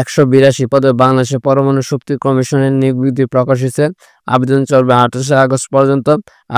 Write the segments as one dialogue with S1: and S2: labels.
S1: 182 পদে বাংলাদেশের পরমাণু শক্তি কমিশনের নিয়োগ বিজ্ঞপ্তি প্রকাশ হয়েছে। আবেদন চলবে 28 আগস্ট পর্যন্ত।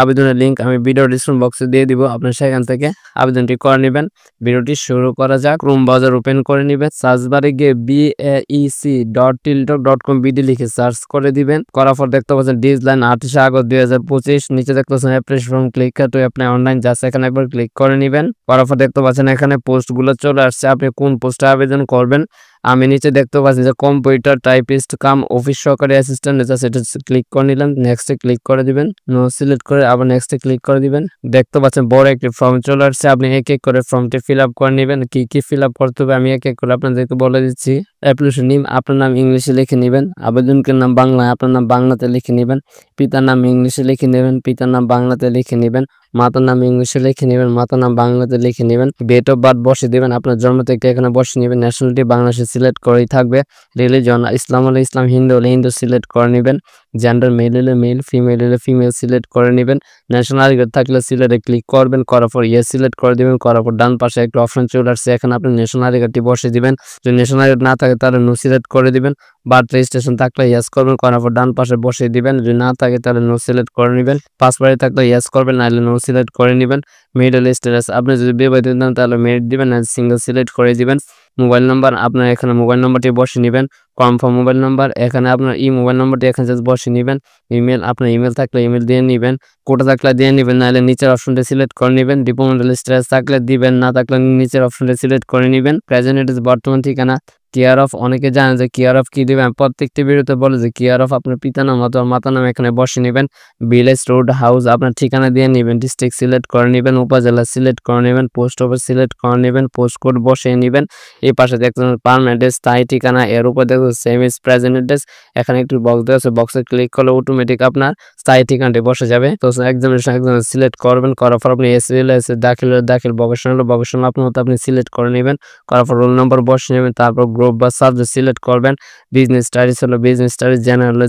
S1: আবেদনের লিঙ্ক আমি ভিডিও ডেসক্রিপশন বক্সে দিয়ে দিব, আপনি সেখান থেকে আবেদনটি করে নেবেন। ভিডিওটি শুরু করা যাক। ক্রোম ব্রাউজার ওপেন করে নেবেন, সার্চ বারে গিয়ে baec.tiltok.com বিডি লিখে সার্চ করে দিবেন। করার পর দেখতে পাচ্ছেন ডিজলাইন 28 আগস্ট 2025, নিচে দেখতে পাচ্ছেন application form click to apply online, just এখানে একবার ক্লিক করে নেবেন। করার পর দেখতে পাচ্ছেন এখানে পোস্টগুলো চলে আসছে, আপনি কোন পোস্টে আবেদন করবেন। আমি নিচে দেখতে পাচ্ছি যে কম্পিউটার টাইপিস্ট কাম অফিস সহকারী অ্যাসিস্ট্যান্ট, সেটা ক্লিক করে নিলাম। নেক্সটে ক্লিক করে দিবেন, নো সিলেক্ট করে আবার নেক্সটে ক্লিক করে দিবেন। দেখতে পাচ্ছেন বড় একটি ফর্ম চলে আসছে, আপনি এক এক করে ফর্মটি ফিল আপ করে নেবেন। কি ফিল আপ করতে হবে আমি এক এক করে আপনাদেরকে বলে দিচ্ছি। অ্যাপ্লিকেশন নেম আপনার নাম ইংলিশে লিখে নেবেন, আবেদনকারীর নাম বাংলায় আপনার নাম বাংলাতে লিখে নেবেন, পিতার নাম ইংলিশে লিখে নেবেন, পিতার নাম বাংলাতে লিখে নেবেন, মাতার নাম ইংলিশে লিখে নেবেন, মাতার নাম বাংলাতে লিখে নেবেন, ডেট অফ বার্থ বসে দেবেন, আপনার জন্ম থেকে এখানে বসে নেবেন। ন্যাশনালিটি বাংলাদেশে সিলেক্ট করেই থাকবে। রিলিজন ইসলাম হলে ইসলাম, হিন্দু হলে হিন্দু সিলেক্ট করে নেবেন। জেন্ডার মেল হলে মেল, ফিমেল হলে ফিমেল সিলেক্ট করে নেবেন। ন্যাশনাল আইডি থাকলে সিলেক্টে ক্লিক করবেন, করার পর ইয়েস সিলেক্ট করে দেবেন। করার পর ডান পাশে একটা অপশন চলে আসছে, এখানে আপনি ন্যাশনাল আইডি বসে দিবেন। যদি ন্যাশনাল আইডি না থাকে তাহলে নো সিলেক্ট করে দিবেন। বার্থ রেজিস্ট্রেশন থাকলে ইয়েস করবেন, করার পর ডান পাশে বসিয়ে দিবেন। যদি না থাকে তাহলে নো সিলেক্ট করে নেবেন। পাসপোর্টে থাকলে ইয়েস করবেন, নাহলে নো সিলেক্ট করে নেবেন। মেরিটাল স্ট্যাটাস আপনি যদি বিবাহিত দেন তাহলে মেরিট দিবেন, না সিঙ্গেল সিলেক্ট করে দিবেন। মোবাইল নাম্বার আপনার এখানে মোবাইল নাম্বারটি বসে নেবেন, কনফার্ম মোবাইল নাম্বার। এখানে আপনার মোবাইল নাম্বারটি এখানে জাস্ট বসে নেবেন। ইমেল আপনার ইমেল থাকলে ইমেল দিয়ে নেবেন, কোটা থাকলে দিয়ে নেবেন, নাহলে নিচের অপশনটা সিলেক্ট করে নেবেন। ডিপোমেন্টাল স্ট্যাটাস থাকলে দিবেন, না থাকলে নিচের অপশনটা সিলেক্ট করে নেবেন। প্রেজেন্ট এড্রেস বর্তমান ঠিকানা। কেয়ার অফ অনেকে জানেন যে কেয়ার অফ কি দিবেন, প্রত্যেকটি ভিডিওতে বলে যে কেয়ার অফ আপনার পিতা নাম অথবা মাতা নাম এখানে বসে নেবেন। ভিলেজ রোড হাউস আপনার ঠিকানা দিয়ে নেবেন। ডিস্ট্রিক্ট সিলেক্ট করে নেবেন, উপজেলা সিলেক্ট করে নেবেন, পোস্ট অফিস সিলেক্ট করে নেবেন, পোস্ট কোড বসিয়ে নেবেন। এই পাশে দেখছেন পার্মানেন্ট স্থায়ী ঠিকানা, এর উপর দেখুন সেম ইজ প্রেজেন্ট এড্রেস। এখানে একটু বক্স দেওয়া আছে, বক্সে ক্লিক করলে অটোমেটিক আপনার স্থায়ী ঠিকানাটি বসে যাবে। তো এক্সামিনেশন সিলেক্ট করবেন, করার পর আপনি এসে দাখিল ভকেশনাল আপনার মতো আপনি সিলেক্ট করে নেবেন। করার পর রোল নম্বর বসে নেবেন, তারপর গ্রুপ বা সাবজেক্ট সিলেক্ট করবেন। বিজনেস স্টাডিজ হলো বিজনেস স্টাডিজ,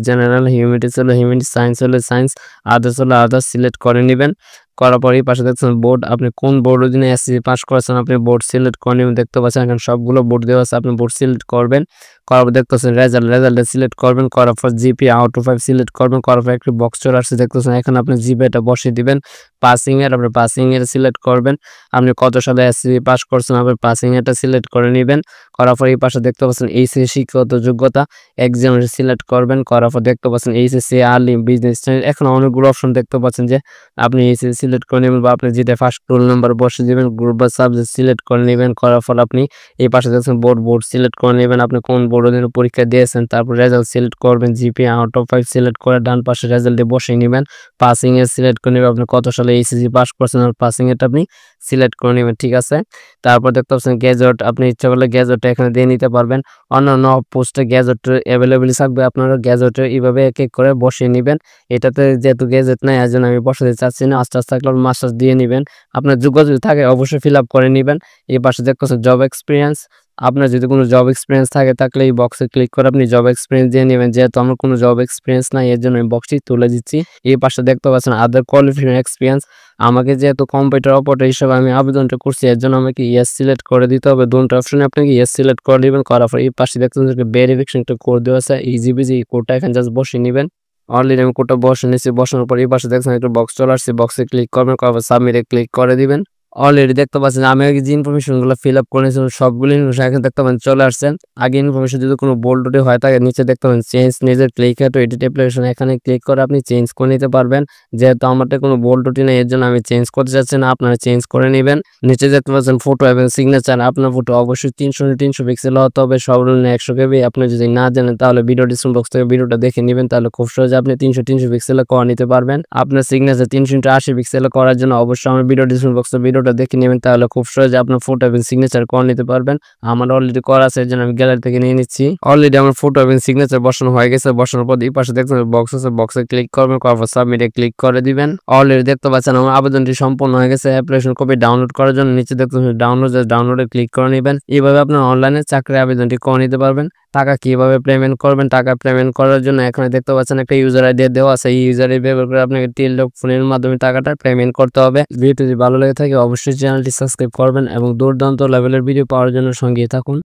S1: জেনারেল, হিউম্যানিটিস হলো হিউম্যানিটিস, সায়েন্স হলো সায়েন্স, আদার্স হলো আদার্স সিলেক্ট করে নেবেন। করার পর এই পাশে দেখছেন বোর্ড, আপনি কোন বোর্ড অধীনে এসএসসি পাস করেছেন আপনি বোর্ড সিলেক্ট করে নেবেন। দেখতে পাচ্ছেন এখানে সবগুলো বোর্ড দেওয়া আছে, আপনি বোর্ড সিলেক্ট করবেন। করার পর দেখতেছেন রেজাল্ট সিলেক্ট করবেন। করার পর জিপি আউট অফ 5 সিলেক্ট করবেন। করার পর একটি বক্স চলে আসছে, দেখতেছেন এখানে আপনি জিপিটা বসিয়ে দিবেন। পাসিং এর আপনি পাসিং এর সিলেক্ট করবেন, আপনি কত সালে এসএসসি পাস করছেন আপনি পাসিং এরটা সিলেক্ট করে নেবেন। করার পর এই পাশে দেখতে পাচ্ছেন এইচএসসি শিক্ষাগত যোগ্যতা এক্সাম সিলেক্ট করবেন। করার পর দেখতে পাচ্ছেন এইচএসসি আর্লি বিজনেস, এখন অনেকগুলো অপশন দেখতে পাচ্ছেন যে আপনি এইচএসসি সিলেক্ট করে নেবেন বা আপনি যেটা ফার্স্ট রোল নাম্বার বসে দিবেন। গ্রুপ বা সাবজেক্ট সিলেক্ট করে নেবেন। করার ফলে আপনি এই পাশে দেখছেন বোর্ড সিলেক্ট করে নেবেন, আপনি কোন বোর্ডের পরীক্ষা দিয়েছেন। তারপর রেজাল্ট সিলেক্ট করবেন, জিপি আউট অফ 5 সিলেক্ট করে ডান পাশে রেজাল্টে বসিয়ে নেবেন। পাসিং এর সিলেক্ট করে নেবেন, আপনি কত সালে এইচএসসি পাস করছেন আর পাসিং এরটা আপনি সিলেক্ট করে নেবেন, ঠিক আছে। তারপর দেখতে পাচ্ছেন গ্যাজেট, আপনি ইচ্ছা করলে গ্যাজেটটা এখানে দিয়ে নিতে পারবেন। অন্যান্য পোস্টে গ্যাজেট অ্যাভেলেবেল থাকবে, আপনারা গ্যাজেটে এইভাবে এক এক করে বসিয়ে নেবেন। এটাতে যেহেতু গ্যাজেট নাই এর জন্য আমি বসাতে চাচ্ছি না, আস্তে আস্তে থাকলে মাস্টার্স দিয়ে নেবেন। আপনার যোগ্যতা যদি থাকে অবশ্যই ফিল আপ করে নেবেন। এই পাশে দেখতেছেন জব এক্সপিরিয়েন্স, আপনার যদি কোনো জব এক্সপিরিয়েন্স থাকে তাহলে এই বক্সে ক্লিক করে আপনি জব এক্সপিরিয়েন্স দিয়ে নেবেন। যেহেতু আমার কোনো জব এক্সপিরিয়েন্স নাই এর জন্য আমি বক্সটি তুলে দিচ্ছি। এই পাশে দেখতে পাচ্ছেন আদার কোয়ালিফিকেশন এক্সপিরিয়েন্স, আমাকে যেহেতু কম্পিউটার অপারেটর হিসেবে আমি আবেদনটা করছি এর জন্য আমাকে ইয়েস সিলেক্ট করে দিতে হবে। দুটো অপশনে আপনাকে ইয়েস সিলেক্ট করে নেবেন। করার পর এই পাশে দেখতে পাচ্ছেন ভেরিফিকেশন একটা কোড দেওয়া আছে, ইজিবিজি কোডটা এখানে জাস্ট বসিয়ে নেবেন। অলরেডি আমি কোডটা বসে নিয়েছি, বসানোর পর এই পাশে দেখছেন একটা বক্স চলে আসছে, বক্সে ক্লিক করবেন, করার পর সাবমিটে ক্লিক করে দিবেন। অলরেডি দেখতে পাচ্ছেন আমি আগে যে ইনফরমেশনগুলো ফিল আপ করেছিলাম সবগুলো ইনফরমেশন এখানে দেখতে পাচ্ছেন চলে আসছেন। আগে ইনফরমেশন যদি কোনো বোল্ড হয় থাকে নিচে দেখতে পাবেন চেঞ্জ নিজের ক্লিক টু এডিট অ্যাপ্লিকেশন, এখানে ক্লিক করে আপনি চেঞ্জ করে নিতে পারবেন। যেহেতু আমারটা কোনো বোল্ড নেই এর জন্য আমি চেঞ্জ করতে চাচ্ছি না, আপনারা চেঞ্জ করে নেবেন। নিচে দেখতে পাচ্ছেন ফটো এবং সিগনেচার, আপনার ফটো অবশ্যই 300 পিক্সেল হতে হবে, সব রুল 100 কেবি। আপনি যদি না জানেন তাহলে ভিডিও ডিসক্রিপশন বক্স থেকে ভিডিওটা দেখে নেবেন, তাহলে খুব সহজে আপনি 300 পিক্সেলে করে নিতে পারবেন। আপনার সিগনেচার 380 পিক্সেলে করার জন্য অবশ্যই আমার ভিডিও ডিসক্রিপশন বক্সে ভিডিওটা দেখে নেবেন, তাহলে খুব সহজে আপনার ফটো এবং সিগনেচার করে নিতে পারবেন। আমার অলরেডি করা আছে এর জন্য আমি গ্যালারি থেকে নিয়ে নিচ্ছি। অলরেডি আমার ফটো এবং সিগনেচার বসানো হয়ে গেছে। বসানোর পর এই পাশে দেখতে বক্স আছে, বক্সে ক্লিক করবেন, করার পর সাবমিটে ক্লিক করে দিবেন। অলরেডি দেখতে পাচ্ছেন আমার আবেদনটি সম্পূর্ণ হয়ে গেছে। অ্যাপ্লিকেশন কপি ডাউনলোড করার জন্য নিচে দেখতে ডাউনলোডে ক্লিক করে নেবেন। এইভাবে আপনার অনলাইনে চাকরির আবেদনটি করে নিতে পারবেন। টাকা কিভাবে পেমেন্ট করবেন, টাকা পেমেন্ট করার জন্য এখানে দেখতে পাচ্ছেন একটা ইউজার আইডি দেওয়া আছে, এই ইউজার আইডি ব্যবহার করে আপনাকে টেলিটক ফোনের মাধ্যমে টাকাটা পেমেন্ট করতে হবে। ভিডিওটি ভালো লেগে থাকে অবশ্যই চ্যানেলটি সাবস্ক্রাইব করবেন এবং দুর্দান্ত লেভেলের ভিডিও পাওয়ার জন্য সঙ্গে থাকুন।